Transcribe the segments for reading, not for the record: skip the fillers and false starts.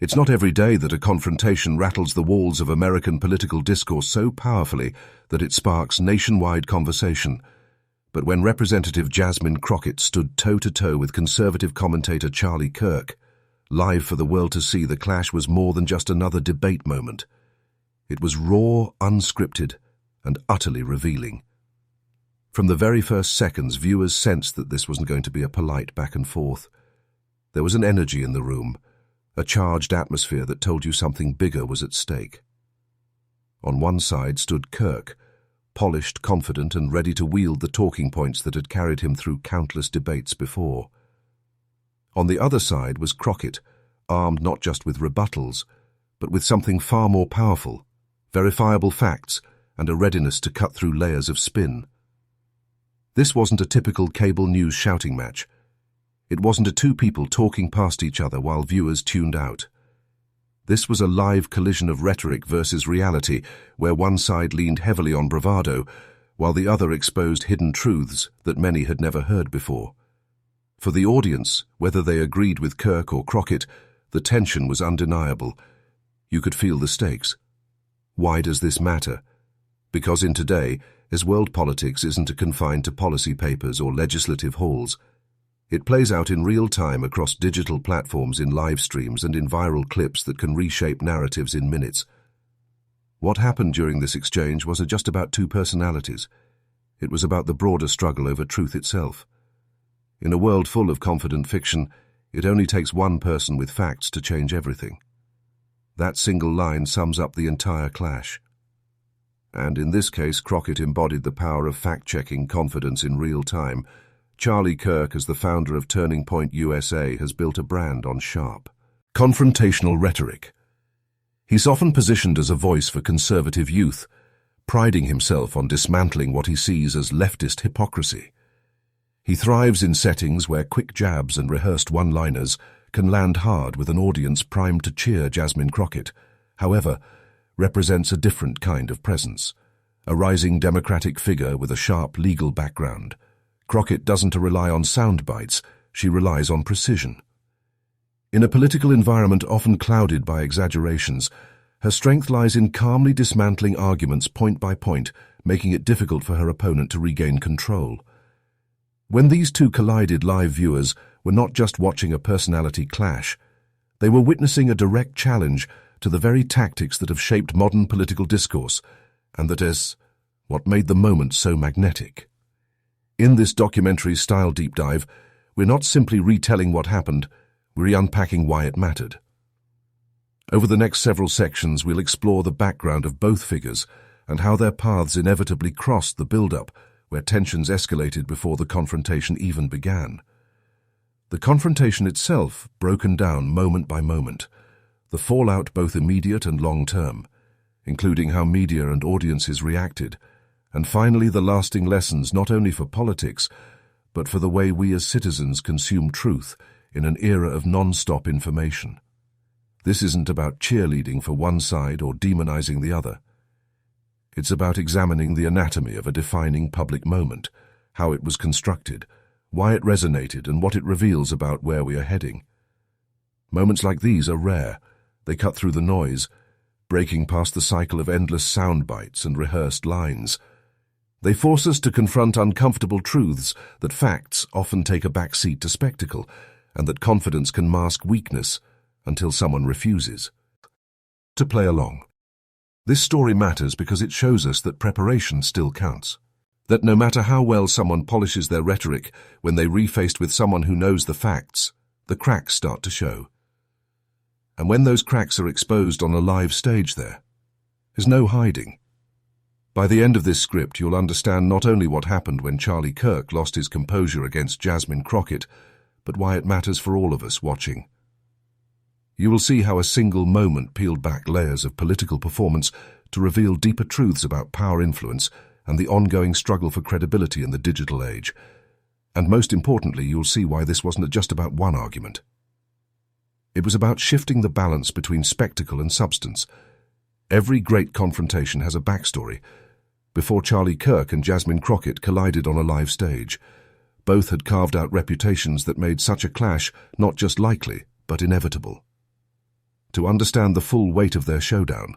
It's not every day that a confrontation rattles the walls of American political discourse so powerfully that it sparks nationwide conversation. But when Representative Jasmine Crockett stood toe-to-toe with conservative commentator Charlie Kirk, live for the world to see, the clash was more than just another debate moment. It was raw, unscripted, and utterly revealing. From the very first seconds, viewers sensed that this wasn't going to be a polite back and forth. There was an energy in the room, a charged atmosphere that told you something bigger was at stake. On one side stood Kirk, polished, confident, and ready to wield the talking points that had carried him through countless debates before. On the other side was Crockett, armed not just with rebuttals, but with something far more powerful, verifiable facts, and a readiness to cut through layers of spin. This wasn't a typical cable news shouting match. It wasn't a two people talking past each other while viewers tuned out. This was a live collision of rhetoric versus reality, where one side leaned heavily on bravado, while the other exposed hidden truths that many had never heard before. For the audience, whether they agreed with Kirk or Crockett, the tension was undeniable. You could feel the stakes. Why does this matter? Because in today, as world politics isn't confined to policy papers or legislative halls, it plays out in real time across digital platforms, in live streams, and in viral clips that can reshape narratives in minutes. What happened during this exchange wasn't just about two personalities. It was about the broader struggle over truth itself. In a world full of confident fiction, it only takes one person with facts to change everything. That single line sums up the entire clash. And in this case, Crockett embodied the power of fact-checking confidence in real time. Charlie Kirk, as the founder of Turning Point USA, has built a brand on sharp, confrontational rhetoric. He's often positioned as a voice for conservative youth, priding himself on dismantling what he sees as leftist hypocrisy. He thrives in settings where quick jabs and rehearsed one-liners can land hard with an audience primed to cheer. Jasmine Crockett, however, represents a different kind of presence, a rising Democratic figure with a sharp legal background. Crockett doesn't rely on sound bites, she relies on precision. In a political environment often clouded by exaggerations, her strength lies in calmly dismantling arguments point by point, making it difficult for her opponent to regain control. When these two collided, live viewers were not just watching a personality clash, they were witnessing a direct challenge to the very tactics that have shaped modern political discourse, and that is what made the moment so magnetic. In this documentary-style deep dive, we're not simply retelling what happened, we're unpacking why it mattered. Over the next several sections, we'll explore the background of both figures and how their paths inevitably crossed the build-up, where tensions escalated before the confrontation even began. The confrontation itself broken down moment by moment, the fallout both immediate and long-term, including how media and audiences reacted, and finally the lasting lessons not only for politics, but for the way we as citizens consume truth in an era of non-stop information. This isn't about cheerleading for one side or demonizing the other. It's about examining the anatomy of a defining public moment, how it was constructed, why it resonated, and what it reveals about where we are heading. Moments like these are rare. They cut through the noise, breaking past the cycle of endless sound bites and rehearsed lines. They force us to confront uncomfortable truths, that facts often take a back seat to spectacle, and that confidence can mask weakness until someone refuses to play along. This story matters because it shows us that preparation still counts. That no matter how well someone polishes their rhetoric, when they refaced with someone who knows the facts, the cracks start to show. And when those cracks are exposed on a live stage, there's no hiding. By the end of this script, you'll understand not only what happened when Charlie Kirk lost his composure against Jasmine Crockett, but why it matters for all of us watching. You will see how a single moment peeled back layers of political performance to reveal deeper truths about power, influence, and the ongoing struggle for credibility in the digital age. And most importantly, you'll see why this wasn't just about one argument. It was about shifting the balance between spectacle and substance. Every great confrontation has a backstory. Before Charlie Kirk and Jasmine Crockett collided on a live stage, both had carved out reputations that made such a clash not just likely, but inevitable. to understand the full weight of their showdown.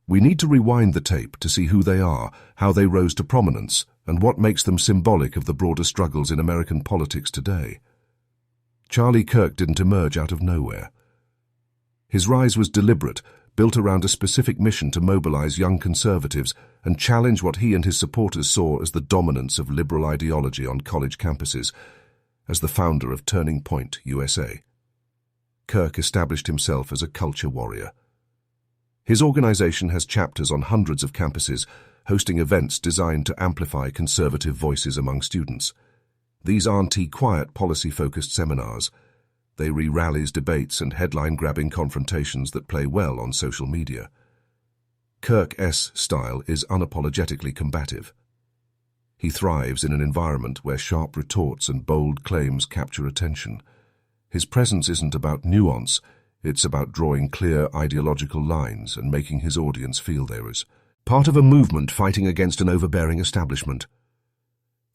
We need to rewind the tape to see who they are, how they rose to prominence, and what makes them symbolic of the broader struggles in American politics today. Charlie Kirk didn't emerge out of nowhere. His rise was deliberate, built around a specific mission to mobilize young conservatives and challenge what he and his supporters saw as the dominance of liberal ideology on college campuses. As the founder of Turning Point USA, Kirk established himself as a culture warrior. His organization has chapters on hundreds of campuses, hosting events designed to amplify conservative voices among students. These aren't quiet, policy-focused seminars. They rallies, debates, and headline-grabbing confrontations that play well on social media. Kirk's style is unapologetically combative. He thrives in an environment where sharp retorts and bold claims capture attention. His presence isn't about nuance, it's about drawing clear ideological lines and making his audience feel there is part of a movement fighting against an overbearing establishment.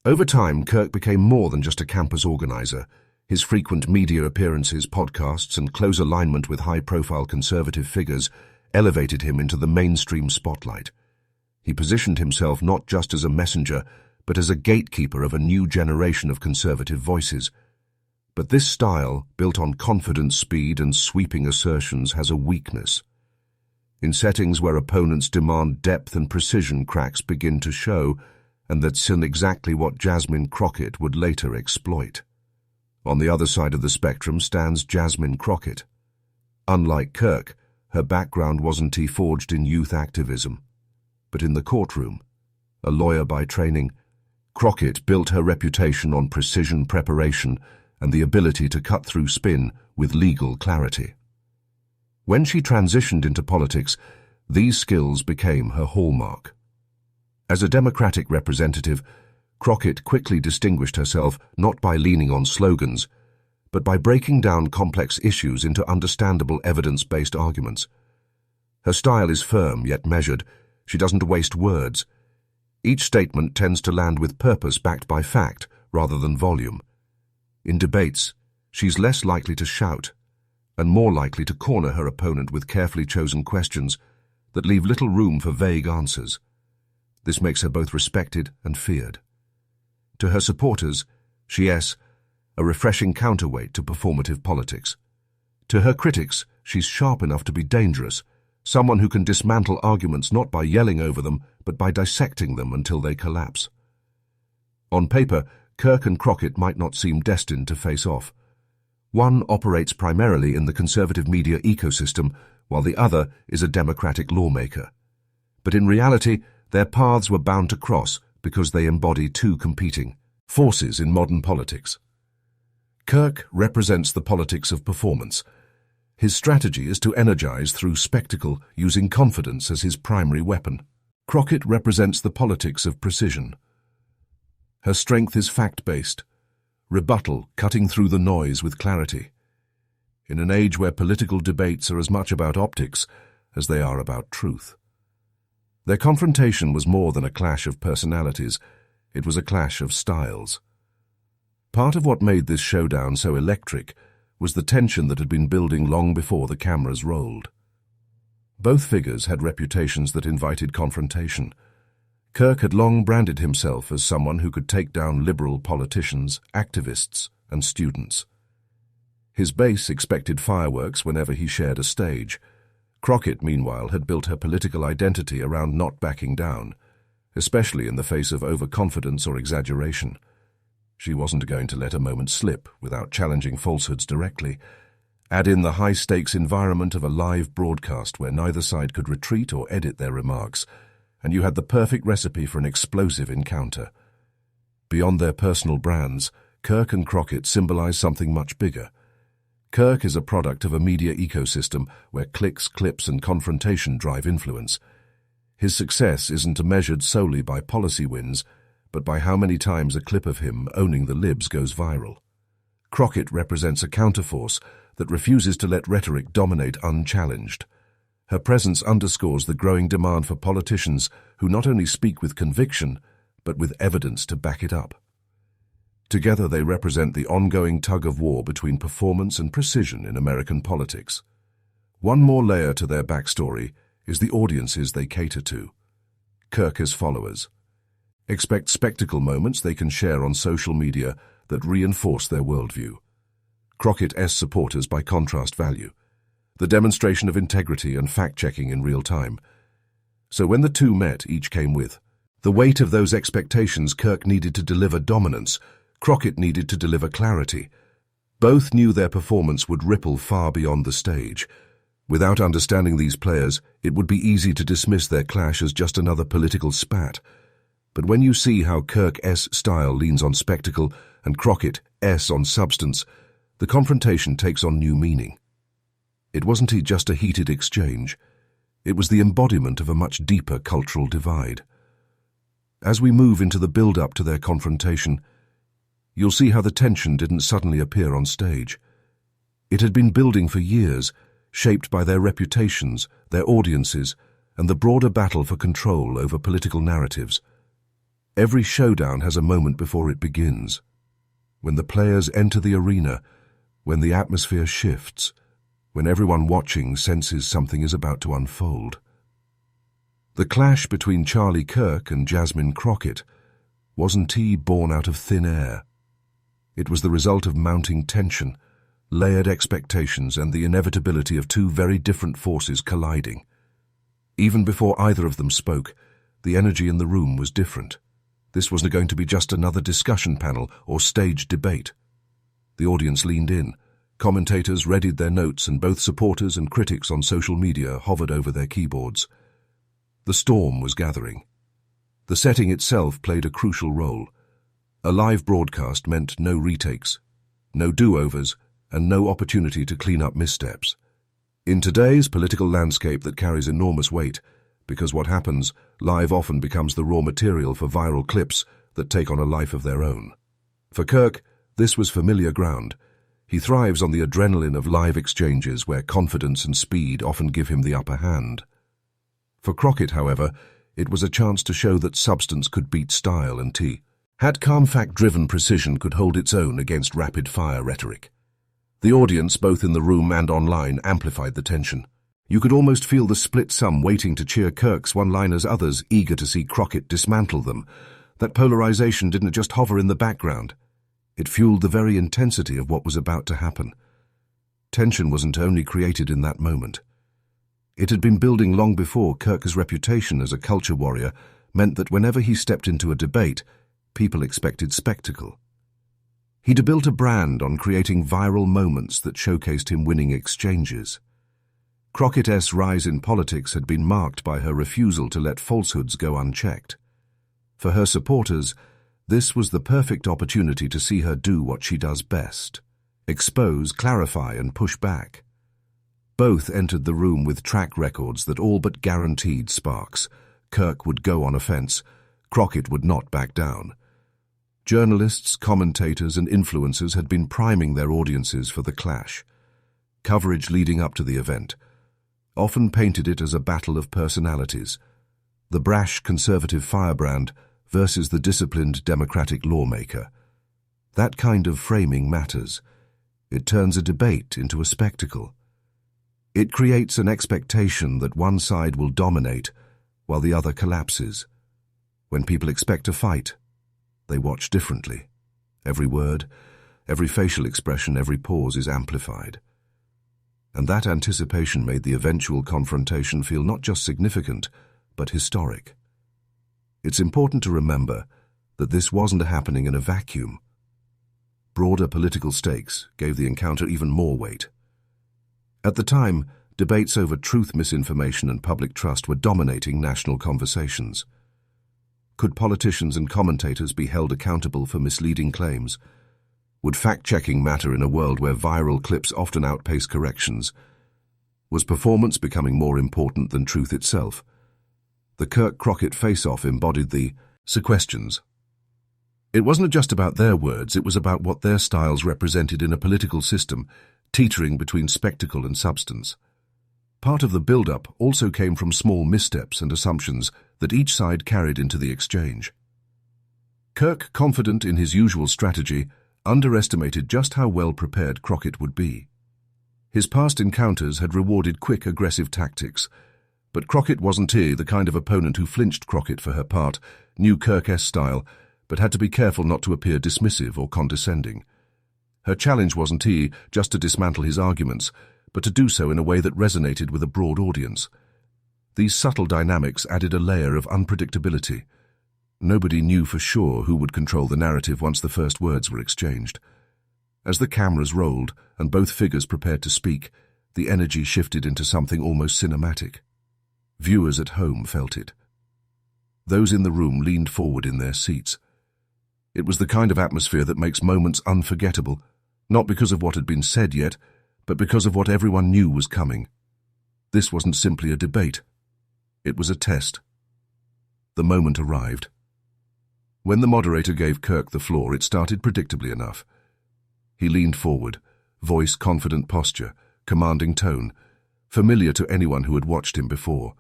Over time, Kirk became more than just a campus organizer. His frequent media appearances, podcasts, and close alignment with high-profile conservative figures elevated him into the mainstream spotlight. He positioned himself not just as a messenger, but as a gatekeeper of a new generation of conservative voices. But this style, built on confident speed and sweeping assertions, has a weakness. In settings where opponents demand depth and precision, cracks begin to show, and that's exactly what Jasmine Crockett would later exploit. On the other side of the spectrum stands Jasmine Crockett. Unlike Kirk, her background wasn't forged in youth activism, but in the courtroom. A lawyer by training, Crockett built her reputation on precision preparation and the ability to cut through spin with legal clarity. When she transitioned into politics, these skills became her hallmark. As a Democratic representative, Crockett quickly distinguished herself not by leaning on slogans, but by breaking down complex issues into understandable evidence-based arguments. Her style is firm yet measured. She doesn't waste words. Each statement tends to land with purpose backed by fact rather than volume. In debates, she's less likely to shout and more likely to corner her opponent with carefully chosen questions that leave little room for vague answers. This makes her both respected and feared. To her supporters, she is a refreshing counterweight to performative politics. To her critics, she's sharp enough to be dangerous, someone who can dismantle arguments not by yelling over them, but by dissecting them until they collapse. On paper, Kirk and Crockett might not seem destined to face off. One operates primarily in the conservative media ecosystem, while the other is a Democratic lawmaker. But in reality, their paths were bound to cross because they embody two competing forces in modern politics. Kirk represents the politics of performance. His strategy is to energize through spectacle, using confidence as his primary weapon. Crockett represents the politics of precision. Her strength is fact-based, rebuttal cutting through the noise with clarity. In an age where political debates are as much about optics as they are about truth. Their confrontation was more than a clash of personalities, it was a clash of styles. Part of what made this showdown so electric was the tension that had been building long before the cameras rolled. Both figures had reputations that invited confrontation. Kirk had long branded himself as someone who could take down liberal politicians, activists, and students. His base expected fireworks whenever he shared a stage. Crockett, meanwhile, had built her political identity around not backing down, especially in the face of overconfidence or exaggeration. She wasn't going to let a moment slip without challenging falsehoods directly. Add in the high-stakes environment of a live broadcast where neither side could retreat or edit their remarks, and you had the perfect recipe for an explosive encounter. Beyond their personal brands, Kirk and Crockett symbolize something much bigger. Kirk is a product of a media ecosystem where clicks, clips, and confrontation drive influence. His success isn't measured solely by policy wins, but by how many times a clip of him owning the libs goes viral. Crockett represents a counterforce that refuses to let rhetoric dominate unchallenged. Her presence underscores the growing demand for politicians who not only speak with conviction, but with evidence to back it up. Together they represent the ongoing tug-of-war between performance and precision in American politics. One more layer to their backstory is the audiences they cater to. Kirk's followers expect spectacle moments they can share on social media that reinforce their worldview. Crockett's supporters, by contrast, value the demonstration of integrity and fact-checking in real time. So when the two met, each came with the weight of those expectations. Kirk needed to deliver dominance. Crockett needed to deliver clarity. Both knew their performance would ripple far beyond the stage. Without understanding these players, it would be easy to dismiss their clash as just another political spat. But when you see how Kirk's style leans on spectacle and Crockett's on substance, the confrontation takes on new meaning. It wasn't just a heated exchange. It was the embodiment of a much deeper cultural divide. As we move into the build-up to their confrontation, you'll see how the tension didn't suddenly appear on stage. It had been building for years, shaped by their reputations, their audiences, and the broader battle for control over political narratives. Every showdown has a moment before it begins. When the players enter the arena, when the atmosphere shifts, when everyone watching senses something is about to unfold. The clash between Charlie Kirk and Jasmine Crockett wasn't born out of thin air. It was the result of mounting tension, layered expectations, and the inevitability of two very different forces colliding. Even before either of them spoke, the energy in the room was different. This wasn't going to be just another discussion panel or staged debate. The audience leaned in. Commentators readied their notes, and both supporters and critics on social media hovered over their keyboards. The storm was gathering. The setting itself played a crucial role. A live broadcast meant no retakes, no do-overs, and no opportunity to clean up missteps. In today's political landscape that carries enormous weight, because what happens live often becomes the raw material for viral clips that take on a life of their own. For Kirk, this was familiar ground. He thrives on the adrenaline of live exchanges where confidence and speed often give him the upper hand. For Crockett, however, it was a chance to show that substance could beat style and had calm fact-driven precision could hold its own against rapid-fire rhetoric. The audience, both in the room and online, amplified the tension. You could almost feel the split some waiting to cheer Kirk's one-liners, others eager to see Crockett dismantle them. That polarization didn't just hover in the background. It fueled the very intensity of what was about to happen. Tension wasn't only created in that moment. It had been building long before. Kirk's reputation as a culture warrior meant that whenever he stepped into a debate, people expected spectacle. He'd built a brand on creating viral moments that showcased him winning exchanges. Crockett's rise in politics had been marked by her refusal to let falsehoods go unchecked. For her supporters, this was the perfect opportunity to see her do what she does best: expose, clarify, and push back. Both entered the room with track records that all but guaranteed sparks. Kirk would go on offense. Crockett would not back down. Journalists, commentators, and influencers had been priming their audiences for the clash. Coverage leading up to the event often painted it as a battle of personalities. The brash conservative firebrand versus the disciplined democratic lawmaker. That kind of framing matters. It turns a debate into a spectacle. It creates an expectation that one side will dominate while the other collapses. When people expect a fight, they watch differently. Every word, every facial expression, every pause is amplified. And that anticipation made the eventual confrontation feel not just significant, but historic. It's important to remember that this wasn't happening in a vacuum. Broader political stakes gave the encounter even more weight. At the time, debates over truth, misinformation, and public trust were dominating national conversations. Could politicians and commentators be held accountable for misleading claims? Would fact-checking matter in a world where viral clips often outpace corrections? Was performance becoming more important than truth itself? The Kirk-Crockett face-off embodied the questions. It wasn't just about their words, it was about what their styles represented in a political system teetering between spectacle and substance. Part of the build-up also came from small missteps and assumptions that each side carried into the exchange. Kirk, confident in his usual strategy, underestimated just how well prepared Crockett would be. His past encounters had rewarded quick, aggressive tactics, but Crockett wasn't the kind of opponent who flinched. Crockett, for her part, knew Kirk's style, but had to be careful not to appear dismissive or condescending. Her challenge wasn't just to dismantle his arguments, but to do so in a way that resonated with a broad audience. These subtle dynamics added a layer of unpredictability. Nobody knew for sure who would control the narrative once the first words were exchanged. As the cameras rolled and both figures prepared to speak, the energy shifted into something almost cinematic. Viewers at home felt it. Those in the room leaned forward in their seats. It was the kind of atmosphere that makes moments unforgettable, not because of what had been said yet, but because of what everyone knew was coming. This wasn't simply a debate. It was a test. The moment arrived. When the moderator gave Kirk the floor, it started predictably enough. He leaned forward, voice confident posture, commanding tone, familiar to anyone who had watched him before.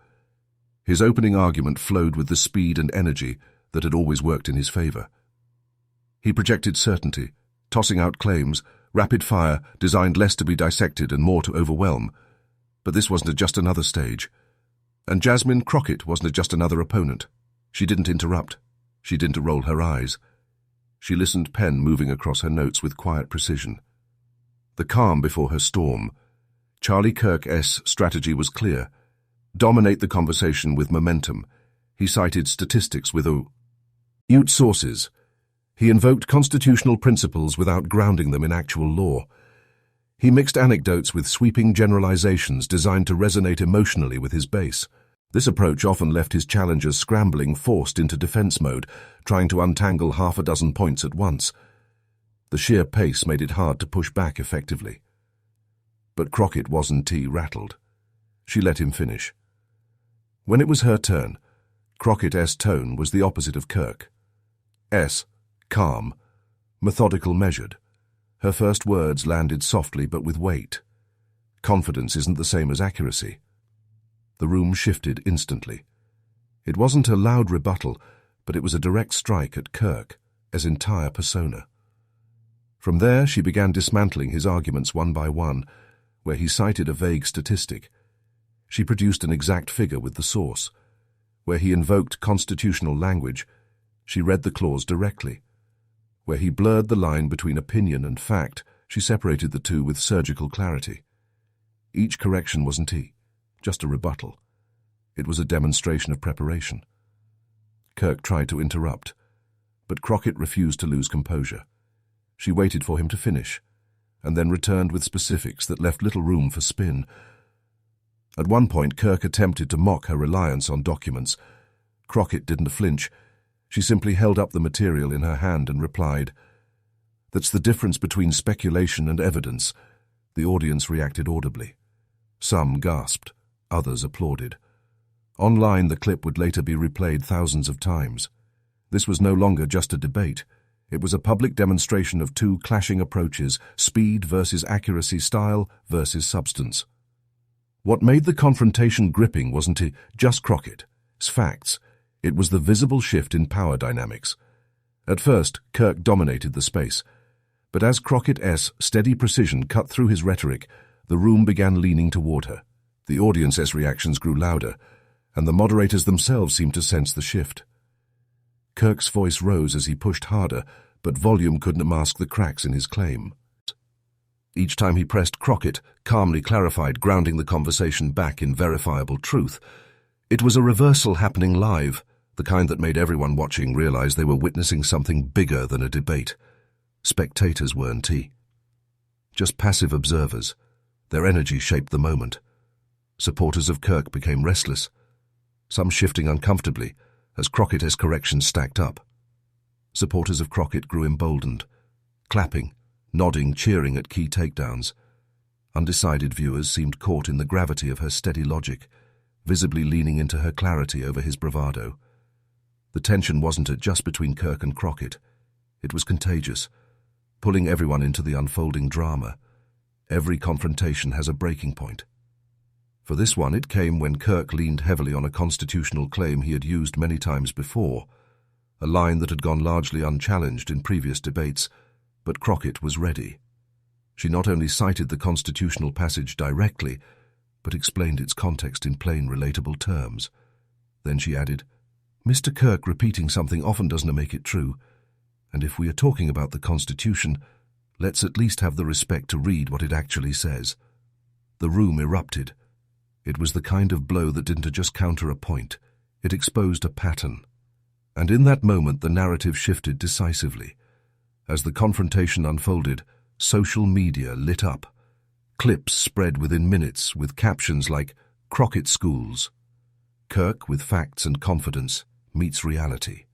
His opening argument flowed with the speed and energy that had always worked in his favor. He projected certainty, tossing out claims, rapid fire, designed less to be dissected and more to overwhelm. But this wasn't just another stage. And Jasmine Crockett wasn't just another opponent. She didn't interrupt. She didn't roll her eyes. She listened, pen moving across her notes with quiet precision. The calm before her storm. Charlie Kirk's strategy was clear. Dominate the conversation with momentum. He cited statistics with acute sources. He invoked constitutional principles without grounding them in actual law. He mixed anecdotes with sweeping generalizations designed to resonate emotionally with his base. This approach often left his challengers scrambling, forced into defense mode, trying to untangle half a dozen points at once. The sheer pace made it hard to push back effectively. But Crockett wasn't rattled. She let him finish. When it was her turn, Crockett's tone was the opposite of Kirk's. Calm, methodical, measured. Her first words landed softly but with weight. Confidence isn't the same as accuracy. The room shifted instantly. It wasn't a loud rebuttal, but it was a direct strike at Kirk's entire persona. From there, she began dismantling his arguments one by one, where he cited a vague statistic. She produced an exact figure with the source. Where he invoked constitutional language, she read the clause directly. Where he blurred the line between opinion and fact, she separated the two with surgical clarity. Each correction wasn't just a rebuttal. It was a demonstration of preparation. Kirk tried to interrupt, but Crockett refused to lose composure. She waited for him to finish, and then returned with specifics that left little room for spin. At one point, Kirk attempted to mock her reliance on documents. Crockett didn't flinch. She simply held up the material in her hand and replied, "That's the difference between speculation and evidence." The audience reacted audibly. Some gasped, others applauded. Online, the clip would later be replayed thousands of times. This was no longer just a debate. It was a public demonstration of two clashing approaches, speed versus accuracy, style versus substance. What made the confrontation gripping wasn't just Crockett's facts. It was the visible shift in power dynamics. At first, Kirk dominated the space. But as Crockett's steady precision cut through his rhetoric, the room began leaning toward her. The audience's reactions grew louder, and the moderators themselves seemed to sense the shift. Kirk's voice rose as he pushed harder, but volume couldn't mask the cracks in his claim. Each time he pressed, Crockett calmly clarified, grounding the conversation back in verifiable truth. It was a reversal happening live, the kind that made everyone watching realize they were witnessing something bigger than a debate. Spectators weren't just passive observers. Their energy shaped the moment. Supporters of Kirk became restless, some shifting uncomfortably as Crockett's corrections stacked up. Supporters of Crockett grew emboldened, clapping, nodding, cheering at key takedowns. Undecided viewers seemed caught in the gravity of her steady logic, visibly leaning into her clarity over his bravado. The tension wasn't just between Kirk and Crockett. It was contagious, pulling everyone into the unfolding drama. Every confrontation has a breaking point. For this one, it came when Kirk leaned heavily on a constitutional claim he had used many times before, a line that had gone largely unchallenged in previous debates, but Crockett was ready. She not only cited the constitutional passage directly, but explained its context in plain, relatable terms. Then she added, "Mr. Kirk repeating something often doesn't make it true, and if we are talking about the Constitution, let's at least have the respect to read what it actually says." The room erupted. It was the kind of blow that didn't just counter a point, it exposed a pattern. And in that moment the narrative shifted decisively. As the confrontation unfolded, social media lit up. Clips spread within minutes with captions like, "Crockett Schools." Kirk, with facts and confidence, meets reality.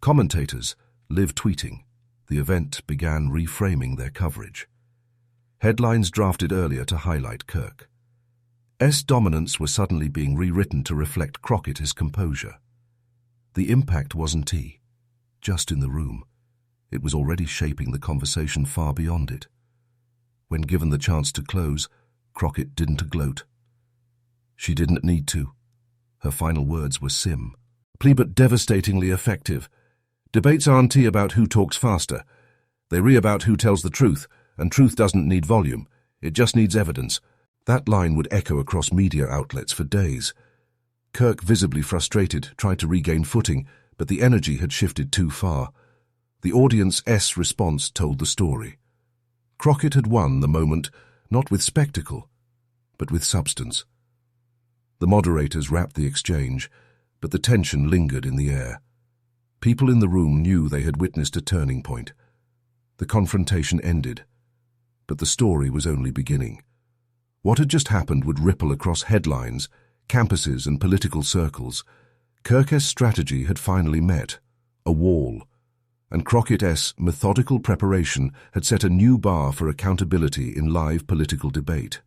Commentators live tweeting. The event began reframing their coverage. Headlines drafted earlier to highlight Kirk. S. dominance was suddenly being rewritten to reflect Crockett, composure. The impact wasn't just in the room. It was already shaping the conversation far beyond it. When given the chance to close, Crockett didn't gloat. She didn't need to. Her final words were simply but devastatingly effective. Debates aren't about who talks faster. They're about who tells the truth, and truth doesn't need volume. It just needs evidence. That line would echo across media outlets for days. Kirk, visibly frustrated, tried to regain footing, but the energy had shifted too far. The audience's response told the story. Crockett had won the moment, not with spectacle, but with substance. The moderators wrapped the exchange, but the tension lingered in the air. People in the room knew they had witnessed a turning point. The confrontation ended, but the story was only beginning. What had just happened would ripple across headlines, campuses, and political circles. Kirk's strategy had finally met a wall, and Crockett's methodical preparation had set a new bar for accountability in live political debate.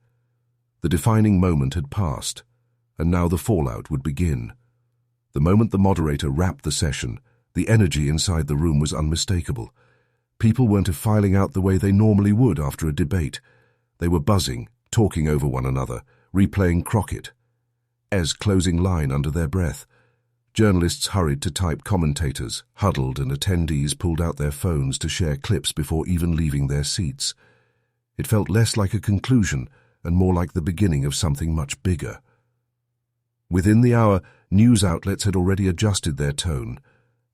The defining moment had passed, and now the fallout would begin. The moment the moderator wrapped the session, the energy inside the room was unmistakable. People weren't filing out the way they normally would after a debate. They were buzzing, talking over one another, replaying Crockett's closing line under their breath. Journalists hurried to type, commentators huddled, and attendees pulled out their phones to share clips before even leaving their seats. It felt less like a conclusion and more like the beginning of something much bigger. Within the hour, news outlets had already adjusted their tone.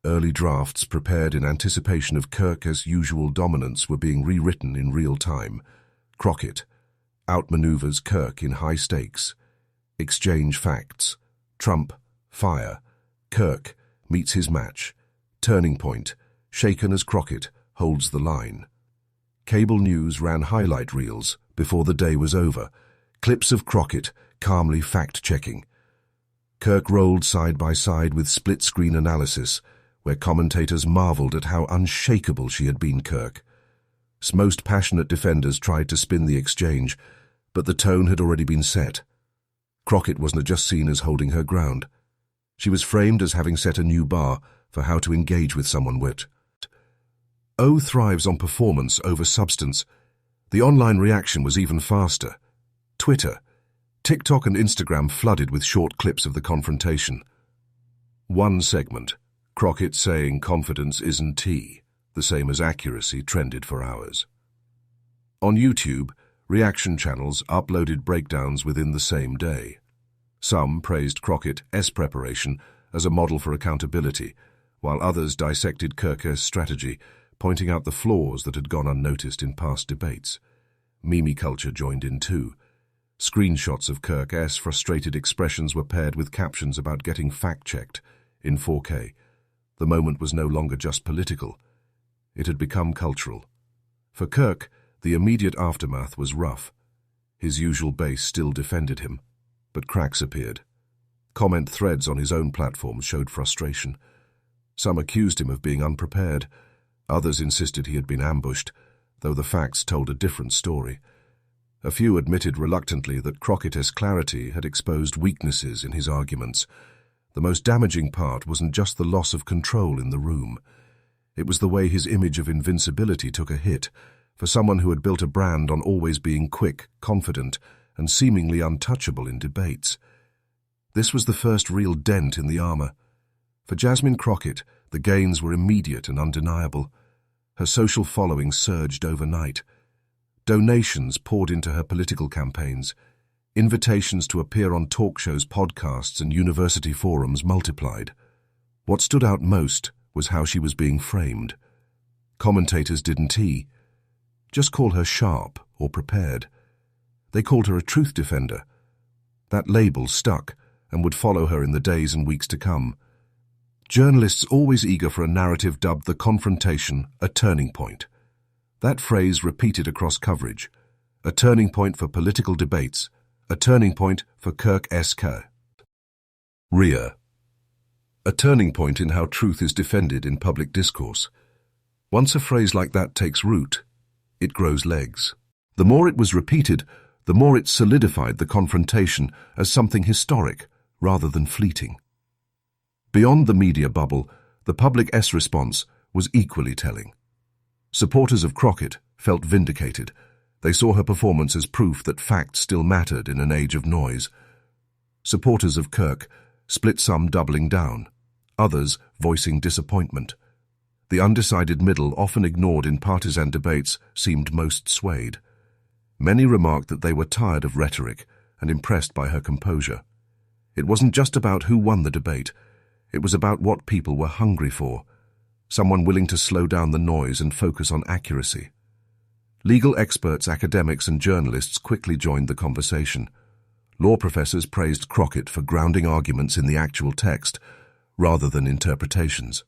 Early drafts prepared in anticipation of Kirk's usual dominance were being rewritten in real time. Crockett outmaneuvers Kirk in high stakes. Exchange facts. Trump, fire. Kirk meets his match. Turning point. Shaken as Crockett holds the line. Cable news ran highlight reels before the day was over. Clips of Crockett calmly fact-checking. Kirk rolled side by side with split-screen analysis, where commentators marveled at how unshakable she had been. Kirk's most passionate defenders tried to spin the exchange, but the tone had already been set. Crockett wasn't just seen as holding her ground. She was framed as having set a new bar for how to engage with someone with. O thrives on performance over substance. The online reaction was even faster. Twitter, TikTok and Instagram flooded with short clips of the confrontation. One segment, Crockett saying confidence isn't the same as accuracy, trended for hours. On YouTube, reaction channels uploaded breakdowns within the same day. Some praised Crockett's preparation as a model for accountability, while others dissected Kirk's strategy, pointing out the flaws that had gone unnoticed in past debates. Meme culture joined in too. Screenshots of Kirk's frustrated expressions were paired with captions about getting fact-checked in 4K. The moment was no longer just political. It had become cultural. For Kirk, the immediate aftermath was rough. His usual base still defended him, but cracks appeared. Comment threads on his own platforms showed frustration. Some accused him of being unprepared. Others insisted he had been ambushed, though the facts told a different story. A few admitted reluctantly that Crockett's clarity had exposed weaknesses in his arguments. The most damaging part wasn't just the loss of control in the room. It was the way his image of invincibility took a hit. For someone who had built a brand on always being quick, confident, and seemingly untouchable in debates. This was the first real dent in the armor. For Jasmine Crockett, the gains were immediate and undeniable. Her social following surged overnight. Donations poured into her political campaigns. Invitations to appear on talk shows, podcasts, and university forums multiplied. What stood out most was how she was being framed. Commentators didn't just call her sharp or prepared. They called her a truth defender. That label stuck and would follow her in the days and weeks to come. Journalists, always eager for a narrative, dubbed the confrontation a turning point. That phrase repeated across coverage. A turning point for political debates. A turning point for Kirk. Rear. A turning point in how truth is defended in public discourse. Once a phrase like that takes root, it grows legs. The more it was repeated, the more it solidified the confrontation as something historic rather than fleeting. Beyond the media bubble, the public's response was equally telling. Supporters of Crockett felt vindicated. They saw her performance as proof that facts still mattered in an age of noise. Supporters of Kirk split, some doubling down, others voicing disappointment. The undecided middle, often ignored in partisan debates, seemed most swayed. Many remarked that they were tired of rhetoric and impressed by her composure. It wasn't just about who won the debate. It was about what people were hungry for. Someone willing to slow down the noise and focus on accuracy. Legal experts, academics, and journalists quickly joined the conversation. Law professors praised Crockett for grounding arguments in the actual text, rather than interpretations.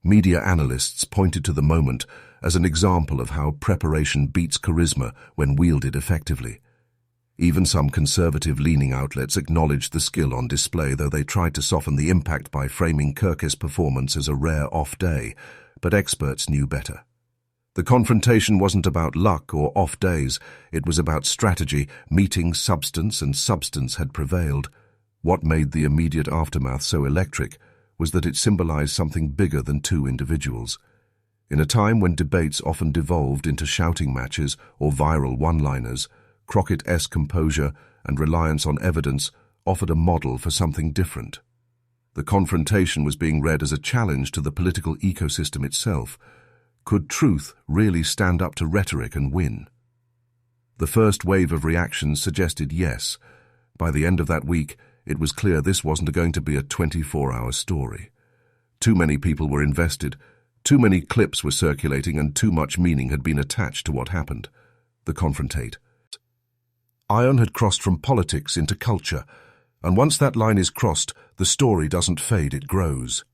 Media analysts pointed to the moment as an example of how preparation beats charisma when wielded effectively. Even some conservative-leaning outlets acknowledged the skill on display, though they tried to soften the impact by framing Kirk's performance as a rare off day, but experts knew better. The confrontation wasn't about luck or off days, it was about strategy, meeting substance, and substance had prevailed. What made the immediate aftermath so electric was that it symbolized something bigger than two individuals. In a time when debates often devolved into shouting matches or viral one-liners, Crockett's composure and reliance on evidence offered a model for something different. The confrontation was being read as a challenge to the political ecosystem itself. Could truth really stand up to rhetoric and win? The first wave of reactions suggested yes. By the end of that week, it was clear this wasn't going to be a 24-hour story. Too many people were invested, too many clips were circulating, and too much meaning had been attached to what happened. The confrontate. Iron had crossed from politics into culture, and once that line is crossed, the story doesn't fade, it grows.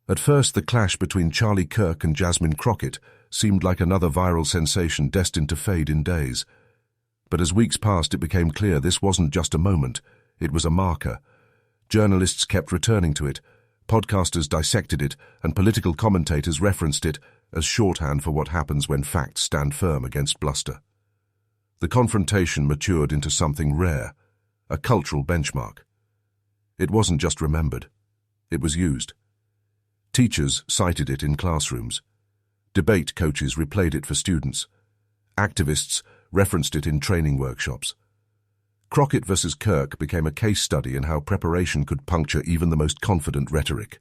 At first, the clash between Charlie Kirk and Jasmine Crockett seemed like another viral sensation destined to fade in days. But as weeks passed, it became clear this wasn't just a moment, it was a marker. Journalists kept returning to it, podcasters dissected it, and political commentators referenced it as shorthand for what happens when facts stand firm against bluster. The confrontation matured into something rare, a cultural benchmark. It wasn't just remembered, it was used. Teachers cited it in classrooms. Debate coaches replayed it for students. Activists referenced it in training workshops. Crockett versus Kirk became a case study in how preparation could puncture even the most confident rhetoric.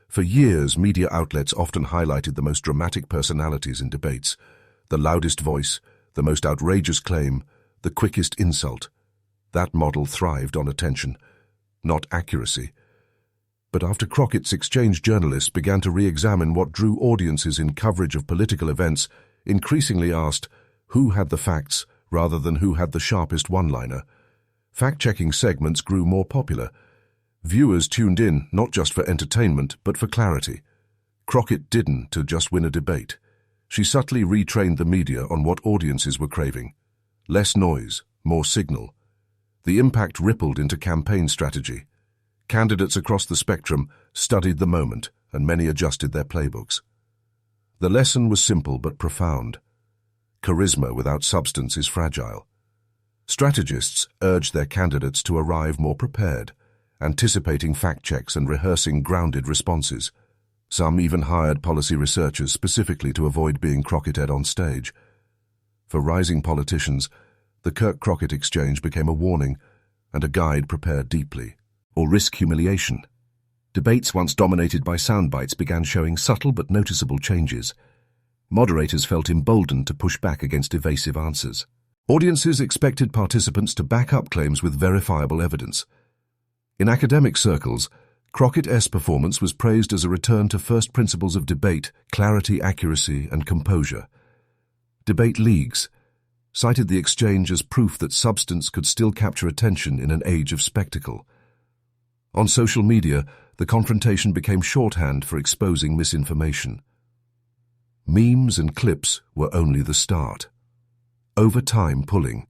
For years, media outlets often highlighted the most dramatic personalities in debates, the loudest voice, the most outrageous claim, the quickest insult. That model thrived on attention, not accuracy. But after Crockett's exchange, journalists began to re-examine what drew audiences in coverage of political events, increasingly asked who had the facts rather than who had the sharpest one-liner. Fact-checking segments grew more popular. Viewers tuned in not just for entertainment but for clarity. Crockett didn't to just win a debate. She subtly retrained the media on what audiences were craving. Less noise, more signal. The impact rippled into campaign strategy. Candidates across the spectrum studied the moment, and many adjusted their playbooks. The lesson was simple but profound. Charisma without substance is fragile. Strategists urged their candidates to arrive more prepared, anticipating fact checks and rehearsing grounded responses. Some even hired policy researchers specifically to avoid being Crocketted on stage. For rising politicians, the Kirk-Crockett exchange became a warning and a guide: prepare deeply, or risk humiliation. Debates once dominated by soundbites began showing subtle but noticeable changes. Moderators felt emboldened to push back against evasive answers. Audiences expected participants to back up claims with verifiable evidence. In academic circles, Crockett's performance was praised as a return to first principles of debate, clarity, accuracy, and composure. Debate leagues cited the exchange as proof that substance could still capture attention in an age of spectacle. On social media, the confrontation became shorthand for exposing misinformation. Memes and clips were only the start. Over time pulling.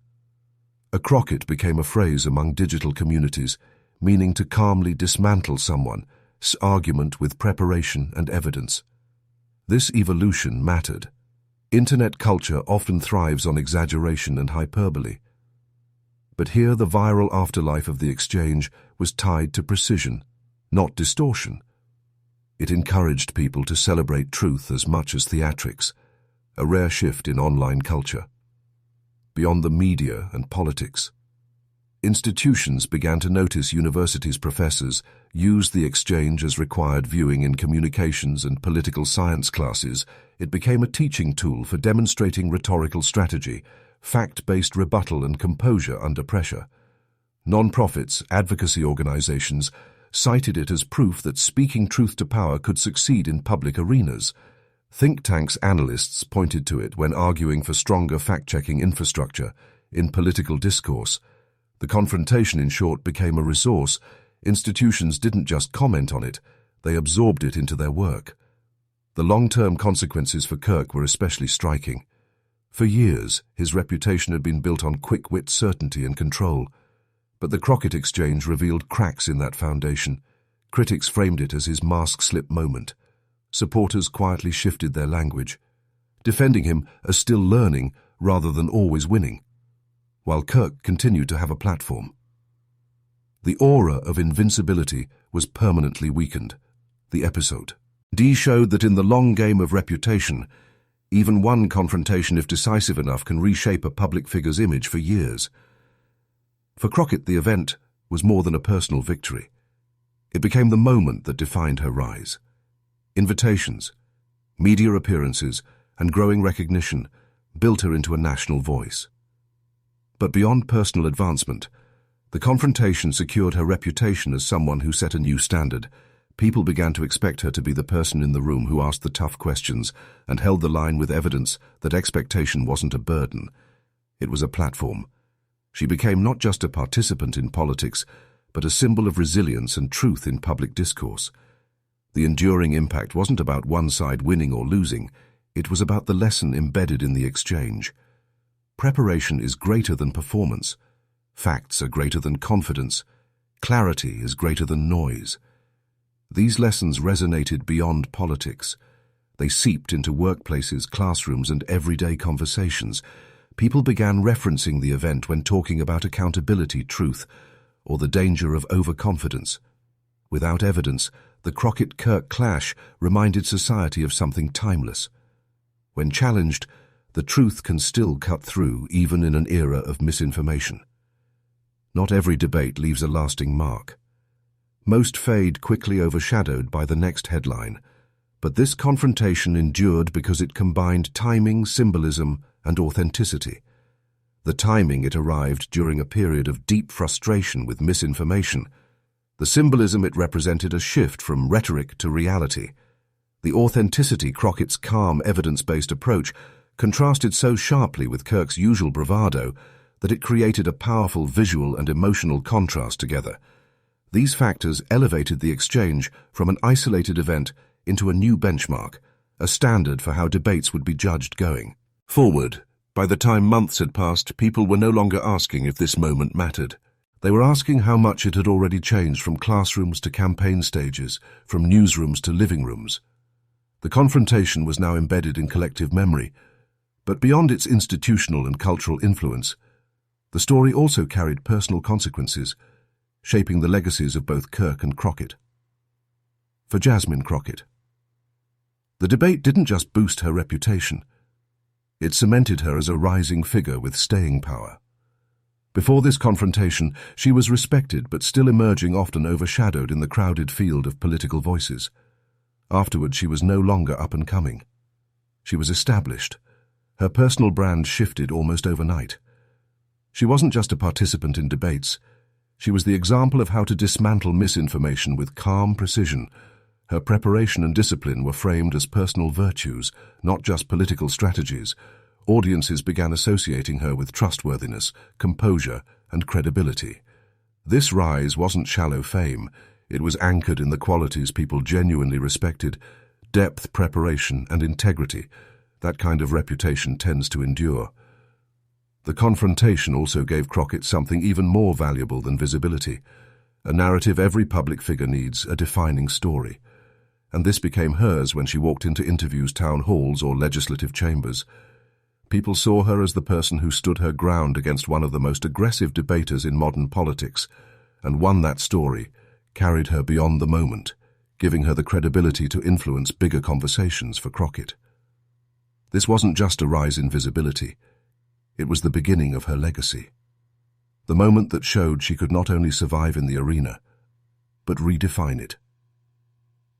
A Crockett became a phrase among digital communities, meaning to calmly dismantle someone's argument with preparation and evidence. This evolution mattered. Internet culture often thrives on exaggeration and hyperbole. But here the viral afterlife of the exchange was tied to precision, not distortion. It encouraged people to celebrate truth as much as theatrics, a rare shift in online culture. Beyond the media and politics, institutions began to notice universities' professors used the exchange as required viewing in communications and political science classes. It became a teaching tool for demonstrating rhetorical strategy, fact-based rebuttal, and composure under pressure. Non-profits, advocacy organizations, cited it as proof that speaking truth to power could succeed in public arenas. Think tanks' analysts pointed to it when arguing for stronger fact-checking infrastructure in political discourse. The confrontation, in short, became a resource. Institutions didn't just comment on it, they absorbed it into their work. The long-term consequences for Kirk were especially striking. For years, his reputation had been built on quick-wit certainty and control. But the Crockett exchange revealed cracks in that foundation. Critics framed it as his mask-slip moment. Supporters quietly shifted their language, defending him as still learning rather than always winning, while Kirk continued to have a platform. The aura of invincibility was permanently weakened. The episode D showed that in the long game of reputation, even one confrontation, if decisive enough, can reshape a public figure's image for years. For Crockett, the event was more than a personal victory. It became the moment that defined her rise. Invitations, media appearances, and growing recognition built her into a national voice. But beyond personal advancement, the confrontation secured her reputation as someone who set a new standard. People began to expect her to be the person in the room who asked the tough questions and held the line with evidence that expectation wasn't a burden. It was a platform. She became not just a participant in politics, but a symbol of resilience and truth in public discourse. The enduring impact wasn't about one side winning or losing. It was about the lesson embedded in the exchange. Preparation is greater than performance. Facts are greater than confidence. Clarity is greater than noise. These lessons resonated beyond politics. They seeped into workplaces, classrooms, and everyday conversations. People began referencing the event when talking about accountability, truth, or the danger of overconfidence. Without evidence, the Crockett-Kirk clash reminded society of something timeless. When challenged, the truth can still cut through, even in an era of misinformation. Not every debate leaves a lasting mark. Most fade quickly, overshadowed by the next headline. But this confrontation endured because it combined timing, symbolism, and authenticity. The timing, it arrived during a period of deep frustration with misinformation. The symbolism, it represented a shift from rhetoric to reality. The authenticity, Crockett's calm, evidence-based approach, contrasted so sharply with Kirk's usual bravado that it created a powerful visual and emotional contrast together. These factors elevated the exchange from an isolated event into a new benchmark, a standard for how debates would be judged going forward. By the time months had passed, people were no longer asking if this moment mattered. They were asking how much it had already changed from classrooms to campaign stages, from newsrooms to living rooms. The confrontation was now embedded in collective memory, but beyond its institutional and cultural influence, the story also carried personal consequences, shaping the legacies of both Kirk and Crockett. For Jasmine Crockett, the debate didn't just boost her reputation, it cemented her as a rising figure with staying power. Before this confrontation, she was respected but still emerging, often overshadowed in the crowded field of political voices. Afterward, she was no longer up and coming. She was established. Her personal brand shifted almost overnight. She wasn't just a participant in debates. She was the example of how to dismantle misinformation with calm precision. Her preparation and discipline were framed as personal virtues, not just political strategies. Audiences began associating her with trustworthiness, composure, and credibility. This rise wasn't shallow fame. It was anchored in the qualities people genuinely respected: depth, preparation, and integrity. That kind of reputation tends to endure. The confrontation also gave Crockett something even more valuable than visibility. A narrative every public figure needs, a defining story. And this became hers when she walked into interviews, town halls, or legislative chambers. People saw her as the person who stood her ground against one of the most aggressive debaters in modern politics, and won that story, carried her beyond the moment, giving her the credibility to influence bigger conversations for Crockett. This wasn't just a rise in visibility. It was the beginning of her legacy. The moment that showed she could not only survive in the arena, but redefine it.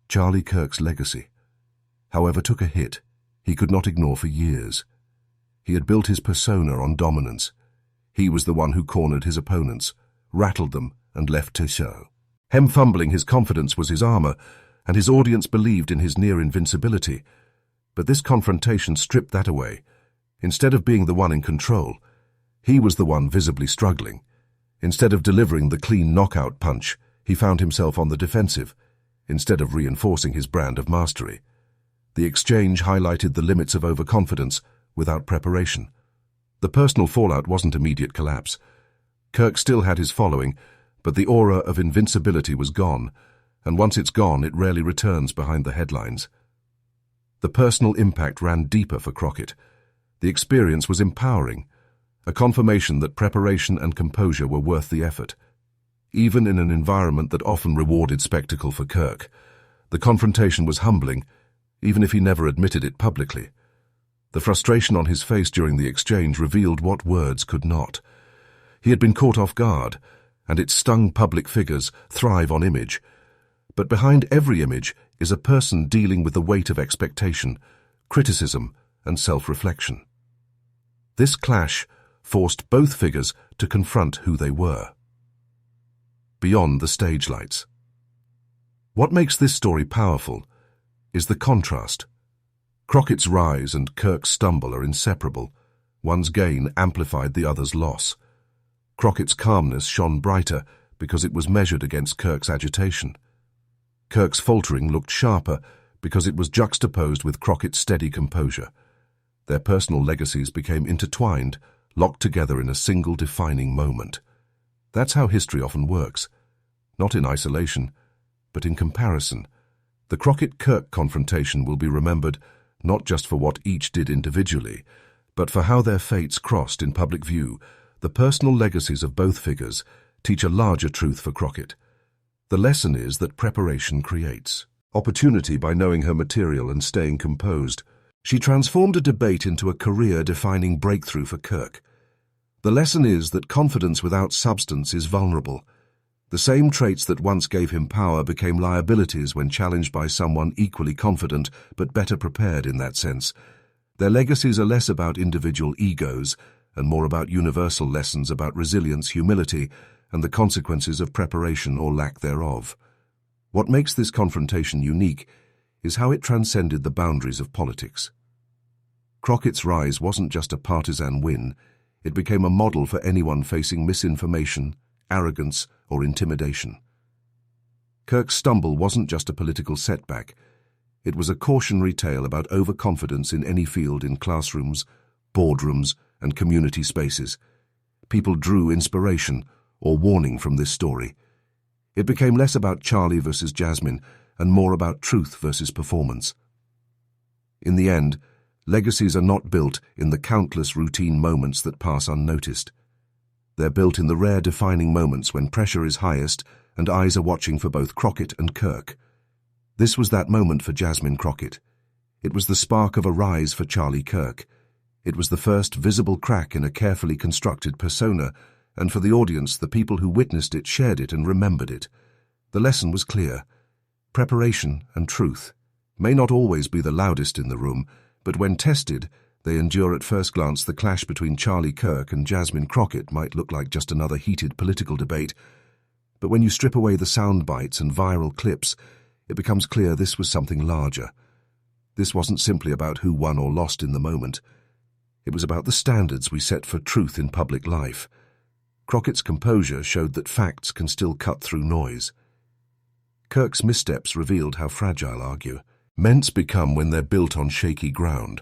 Charlie Kirk's legacy, however, took a hit he could not ignore for years. He had built his persona on dominance. He was the one who cornered his opponents, rattled them, and left to show. Fumbling his confidence was his armor, and his audience believed in his near invincibility. But this confrontation stripped that away. Instead of being the one in control, he was the one visibly struggling. Instead of delivering the clean knockout punch, he found himself on the defensive, instead of reinforcing his brand of mastery. The exchange highlighted the limits of overconfidence without preparation. The personal fallout wasn't immediate collapse. Kirk still had his following, but the aura of invincibility was gone, and once it's gone, it rarely returns behind the headlines. The personal impact ran deeper for Crockett. The experience was empowering, a confirmation that preparation and composure were worth the effort. Even in an environment that often rewarded spectacle for Kirk, the confrontation was humbling, even if he never admitted it publicly. The frustration on his face during the exchange revealed what words could not. He had been caught off guard, and it stung. Public figures thrive on image. But behind every image is a person dealing with the weight of expectation, criticism, and self-reflection. This clash forced both figures to confront who they were. Beyond the stage lights. What makes this story powerful is the contrast. Crockett's rise and Kirk's stumble are inseparable. One's gain amplified the other's loss. Crockett's calmness shone brighter because it was measured against Kirk's agitation. Kirk's faltering looked sharper because it was juxtaposed with Crockett's steady composure. Their personal legacies became intertwined, locked together in a single defining moment. That's how history often works, not in isolation, but in comparison. The Crockett-Kirk confrontation will be remembered not just for what each did individually, but for how their fates crossed in public view. The personal legacies of both figures teach a larger truth for Crockett. The lesson is that preparation creates opportunity by knowing her material and staying composed. She transformed a debate into a career-defining breakthrough for Kirk. The lesson is that confidence without substance is vulnerable. The same traits that once gave him power became liabilities when challenged by someone equally confident but better prepared in that sense. Their legacies are less about individual egos and more about universal lessons about resilience, humility, and the consequences of preparation or lack thereof. What makes this confrontation unique is how it transcended the boundaries of politics. Crockett's rise wasn't just a partisan win. It became a model for anyone facing misinformation, arrogance, or intimidation. Kirk's stumble wasn't just a political setback. It was a cautionary tale about overconfidence in any field, in classrooms, boardrooms, and community spaces. People drew inspiration or warning from this story. It became less about Charlie versus Jasmine and more about truth versus performance. In the end, legacies are not built in the countless routine moments that pass unnoticed. They're built in the rare defining moments when pressure is highest and eyes are watching for both Crockett and Kirk. This was that moment for Jasmine Crockett. It was the spark of a rise for Charlie Kirk. It was the first visible crack in a carefully constructed persona, and for the audience, the people who witnessed it shared it and remembered it. The lesson was clear. Preparation and truth may not always be the loudest in the room, But when tested, they endure at first glance. The clash between Charlie Kirk and Jasmine Crockett might look like just another heated political debate. But when you strip away the sound bites and viral clips, it becomes clear this was something larger. This wasn't simply about who won or lost in the moment. It was about the standards we set for truth in public life. Crockett's composure showed that facts can still cut through noise. Kirk's missteps revealed how fragile arguments become when they're built on shaky ground.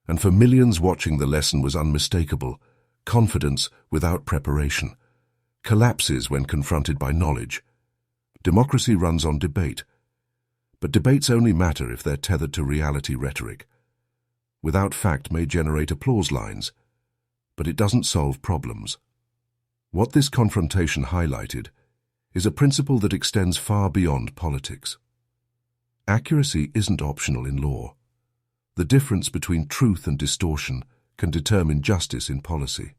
And for millions watching, the lesson was unmistakable. Confidence without preparation collapses when confronted by knowledge. Democracy runs on debate. But debates only matter if they're tethered to reality. Rhetoric without fact may generate applause lines, but it doesn't solve problems. What this confrontation highlighted is a principle that extends far beyond politics. Accuracy isn't optional in law. The difference between truth and distortion can determine justice in policy.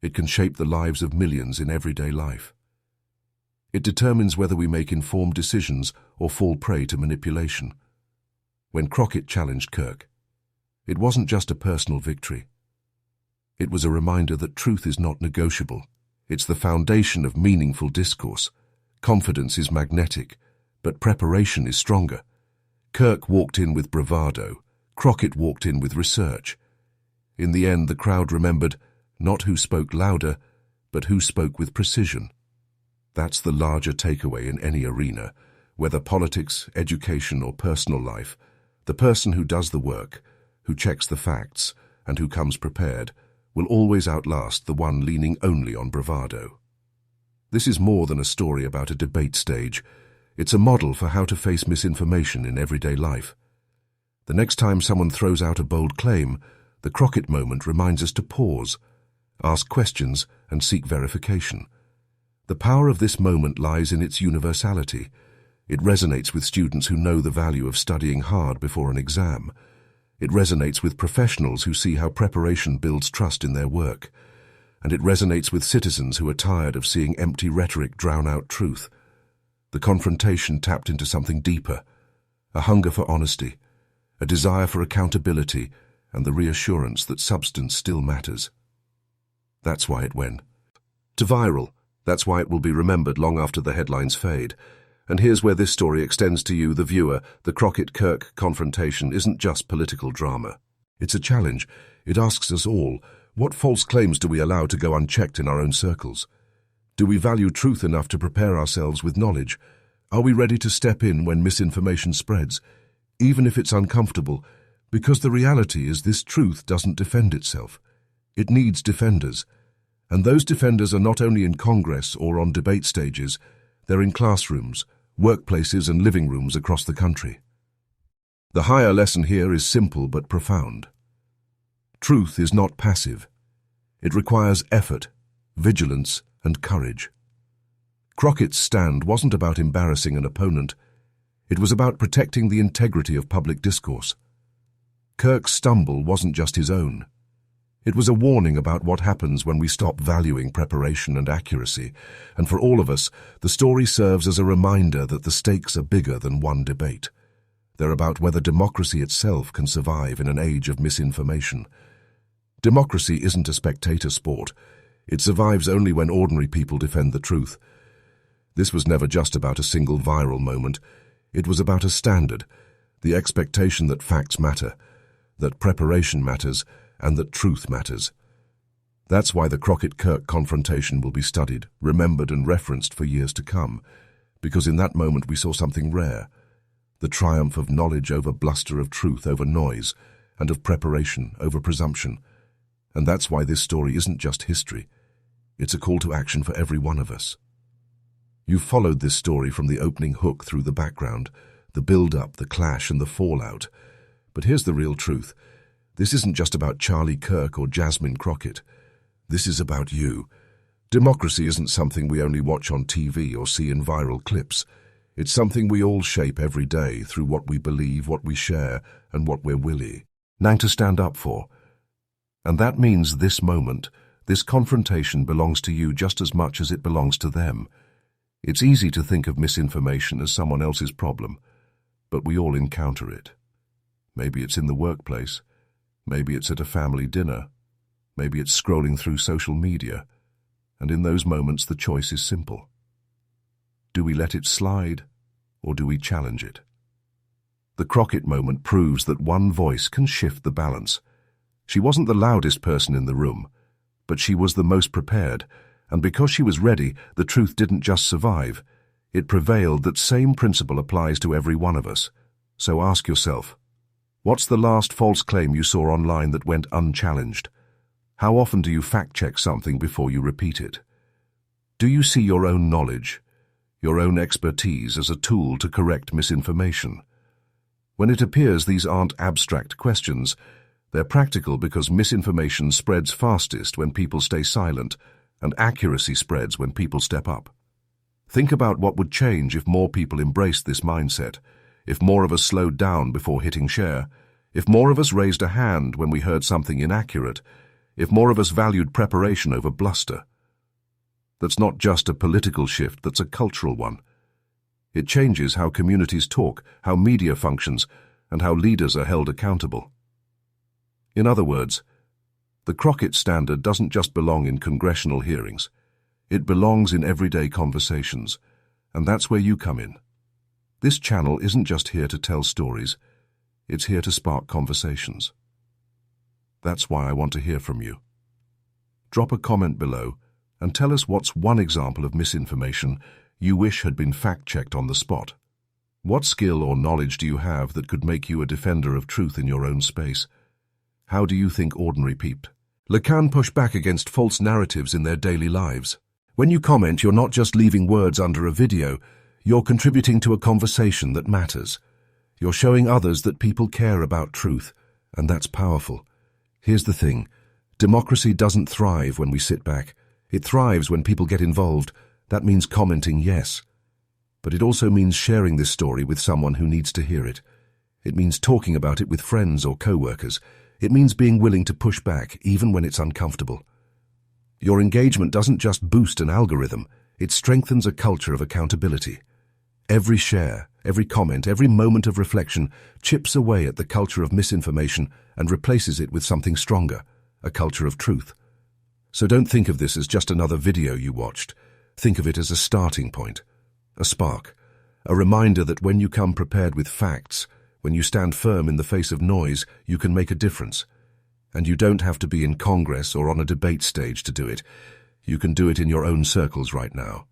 It can shape the lives of millions in everyday life. It determines whether we make informed decisions or fall prey to manipulation. When Crockett challenged Kirk, it wasn't just a personal victory. It was a reminder that truth is not negotiable. It's the foundation of meaningful discourse. Confidence is magnetic, but preparation is stronger. Kirk walked in with bravado. Crockett walked in with research. In the end, the crowd remembered not who spoke louder, but who spoke with precision. That's the larger takeaway in any arena, whether politics, education, or personal life. The person who does the work, who checks the facts, and who comes prepared, will always outlast the one leaning only on bravado. This is more than a story about a debate stage. It's a model for how to face misinformation in everyday life. The next time someone throws out a bold claim, the Crockett moment reminds us to pause, ask questions, and seek verification. The power of this moment lies in its universality. It resonates with students who know the value of studying hard before an exam. It resonates with professionals who see how preparation builds trust in their work. And it resonates with citizens who are tired of seeing empty rhetoric drown out truth. The confrontation tapped into something deeper, a hunger for honesty, a desire for accountability, and the reassurance that substance still matters. That's why it went to viral. That's why it will be remembered long after the headlines fade. And here's where this story extends to you, the viewer. The Crockett-Kirk confrontation isn't just political drama. It's a challenge. It asks us all, what false claims do we allow to go unchecked in our own circles? Do we value truth enough to prepare ourselves with knowledge? Are we ready to step in when misinformation spreads, even if it's uncomfortable? Because the reality is this truth doesn't defend itself. It needs defenders. And those defenders are not only in Congress or on debate stages, they're in classrooms, workplaces, and living rooms across the country. The higher lesson here is simple but profound. Truth is not passive. It requires effort, vigilance, and courage. Crockett's stand wasn't about embarrassing an opponent. It was about protecting the integrity of public discourse. Kirk's stumble wasn't just his own. It was a warning about what happens when we stop valuing preparation and accuracy, and for all of us, the story serves as a reminder that the stakes are bigger than one debate. They're about whether democracy itself can survive in an age of misinformation. Democracy isn't a spectator sport. It survives only when ordinary people defend the truth. This was never just about a single viral moment. It was about a standard, the expectation that facts matter, that preparation matters, and that truth matters. That's why the Crockett-Kirk confrontation will be studied, remembered, and referenced for years to come, because in that moment we saw something rare, the triumph of knowledge over bluster, of truth over noise, and of preparation over presumption. And that's why this story isn't just history. It's a call to action for every one of us. You've followed this story from the opening hook through the background, the build-up, the clash, and the fallout. But here's the real truth. This isn't just about Charlie Kirk or Jasmine Crockett. This is about you. Democracy isn't something we only watch on TV or see in viral clips. It's something we all shape every day through what we believe, what we share, and what we're willing now to stand up for. And that means this moment, this confrontation, belongs to you just as much as it belongs to them. It's easy to think of misinformation as someone else's problem, but we all encounter it. Maybe it's in the workplace. Maybe it's at a family dinner. Maybe it's scrolling through social media. And in those moments, the choice is simple. Do we let it slide, or do we challenge it? The Crockett moment proves that one voice can shift the balance. She wasn't the loudest person in the room, but she was the most prepared, and because she was ready, the truth didn't just survive. It prevailed. That same principle applies to every one of us. So ask yourself, what's the last false claim you saw online that went unchallenged? How often do you fact-check something before you repeat it? Do you see your own knowledge, your own expertise as a tool to correct misinformation? When it appears these aren't abstract questions, they're practical, because misinformation spreads fastest when people stay silent, and accuracy spreads when people step up. Think about what would change if more people embraced this mindset, if more of us slowed down before hitting share, if more of us raised a hand when we heard something inaccurate, if more of us valued preparation over bluster. That's not just a political shift, that's a cultural one. It changes how communities talk, how media functions, and how leaders are held accountable. In other words, the Crockett Standard doesn't just belong in congressional hearings. It belongs in everyday conversations, and that's where you come in. This channel isn't just here to tell stories, it's here to spark conversations. That's why I want to hear from you. Drop a comment below and tell us what's one example of misinformation you wish had been fact-checked on the spot. What skill or knowledge do you have that could make you a defender of truth in your own space? How do you think ordinary people can push back against false narratives in their daily lives? When you comment, you're not just leaving words under a video, you're contributing to a conversation that matters. You're showing others that people care about truth, and that's powerful. Here's the thing. Democracy doesn't thrive when we sit back. It thrives when people get involved. That means commenting, yes. But it also means sharing this story with someone who needs to hear it. It means talking about it with friends or co-workers. It means being willing to push back, even when it's uncomfortable. Your engagement doesn't just boost an algorithm, it strengthens a culture of accountability. Every share, every comment, every moment of reflection chips away at the culture of misinformation and replaces it with something stronger, a culture of truth. So don't think of this as just another video you watched. Think of it as a starting point, a spark, a reminder that when you come prepared with facts, when you stand firm in the face of noise, you can make a difference. And you don't have to be in Congress or on a debate stage to do it. You can do it in your own circles right now.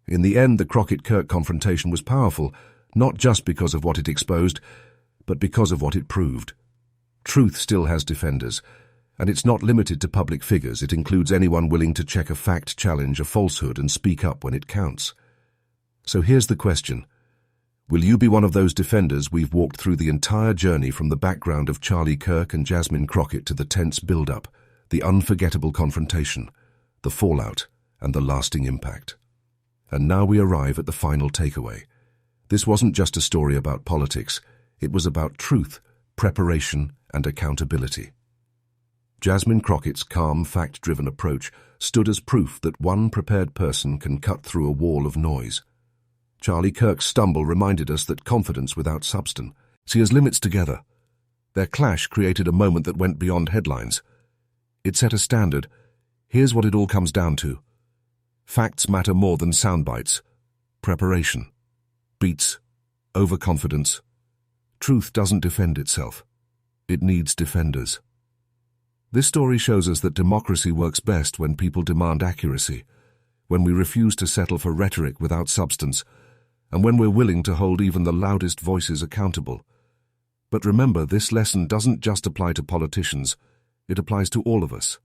In the end, the Crockett-Kirk confrontation was powerful, not just because of what it exposed, but because of what it proved. Truth still has defenders, and it's not limited to public figures. It includes anyone willing to check a fact, challenge a falsehood, and speak up when it counts. So here's the question. Will you be one of those defenders? We've walked through the entire journey from the background of Charlie Kirk and Jasmine Crockett to the tense build-up, the unforgettable confrontation, the fallout, and the lasting impact. And now we arrive at the final takeaway. This wasn't just a story about politics. It was about truth, preparation, and accountability. Jasmine Crockett's calm, fact-driven approach stood as proof that one prepared person can cut through a wall of noise. Charlie Kirk's stumble reminded us that confidence without substance has limits together. Their clash created a moment that went beyond headlines. It set a standard. Here's what it all comes down to. Facts matter more than sound bites. Preparation. Beats. Overconfidence. Truth doesn't defend itself. It needs defenders. This story shows us that democracy works best when people demand accuracy, when we refuse to settle for rhetoric without substance, and when we're willing to hold even the loudest voices accountable. But remember, this lesson doesn't just apply to politicians, it applies to all of us.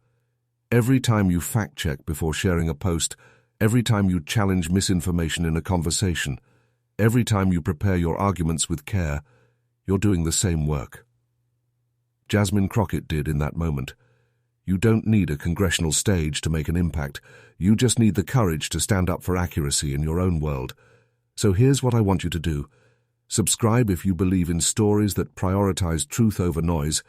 Every time you fact-check before sharing a post, every time you challenge misinformation in a conversation, every time you prepare your arguments with care, you're doing the same work. Jasmine Crockett did in that moment. You don't need a congressional stage to make an impact. You just need the courage to stand up for accuracy in your own world. So here's what I want you to do. Subscribe if you believe in stories that prioritize truth over noise.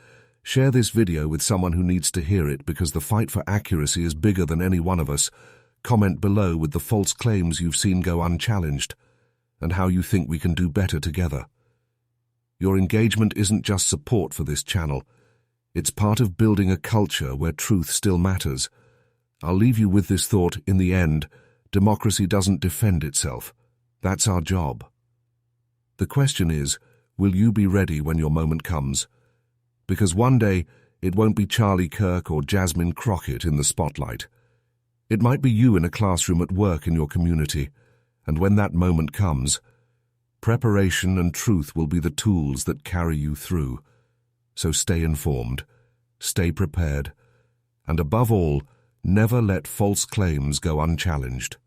Share this video with someone who needs to hear it, because the fight for accuracy is bigger than any one of us. Comment below with the false claims you've seen go unchallenged and how you think we can do better together. Your engagement isn't just support for this channel. It's part of building a culture where truth still matters. I'll leave you with this thought: in the end, democracy doesn't defend itself. That's our job. The question is, will you be ready when your moment comes? Because one day, it won't be Charlie Kirk or Jasmine Crockett in the spotlight. It might be you in a classroom at work in your community, and when that moment comes, preparation and truth will be the tools that carry you through. So stay informed, stay prepared, and above all, never let false claims go unchallenged.